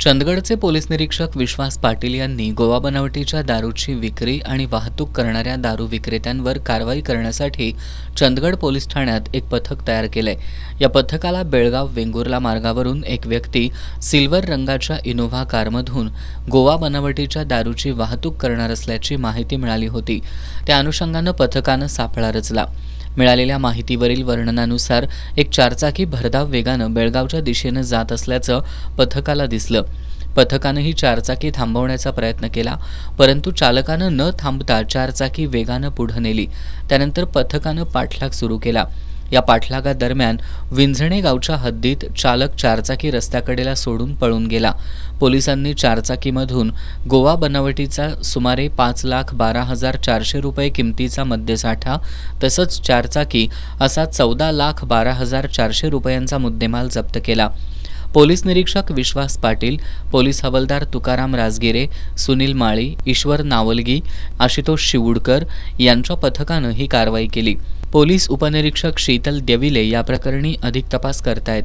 चंदगडचे police निरीक्षक विश्वास पाटील यांनी गोवा बनावटीच्या दारूची विक्री आणि वाहतूक करणाऱ्या दारू विक्रेत्यांवर कारवाई करण्यासाठी चंदगड पोलीस ठाण्यात एक पथक तयार केलंय। या पथकाला बेळगाव वेंगुर्ला मार्गावरून एक व्यक्ती सिल्वर रंगाच्या इनोव्हा कारमधून गोवा बनावटीच्या दारूची वाहतूक करणार असल्याची माहिती मिळाली होती। त्या अनुषंगानं पथकानं सापळा रचला। मिळालेल्या माहितीवरील वर्णनानुसार एक चारचाकी भरधाव वेगानं बेळगावच्या दिशेनं जात असल्याचं पथकाला दिसलं। पथकानं ही चारचाकी थांबवण्याचा प्रयत्न केला, परंतु चालकानं न थांबता चारचाकी वेगानं पुढे नेली। त्यानंतर पथकानं पाठलाग सुरू केला। या पाठलागादरम्यान विंझणे गावच्या हद्दीत चालक चारचाकी रस्त्याकडेला सोडून पळून गेला। पोलिसांनी चारचाकीमधून गोवा बनावटीचा सुमारे 5,12,400 रुपये किमतीचा मद्यसाठा तसंच चारचाकी असा 14,12,400 रुपयांचा मुद्देमाल जप्त केला। पोलीस निरीक्षक विश्वास पाटील, पोलीस हवालदार तुकाराम राजगिरे, सुनील माळी, ईश्वर नावलगी, आशुतोष शिवुडकर यांच्या पथकानं ही कारवाई केली। पोलीस उपनिरीक्षक शीतल देविले या प्रकरणी अधिक तपास करतायत।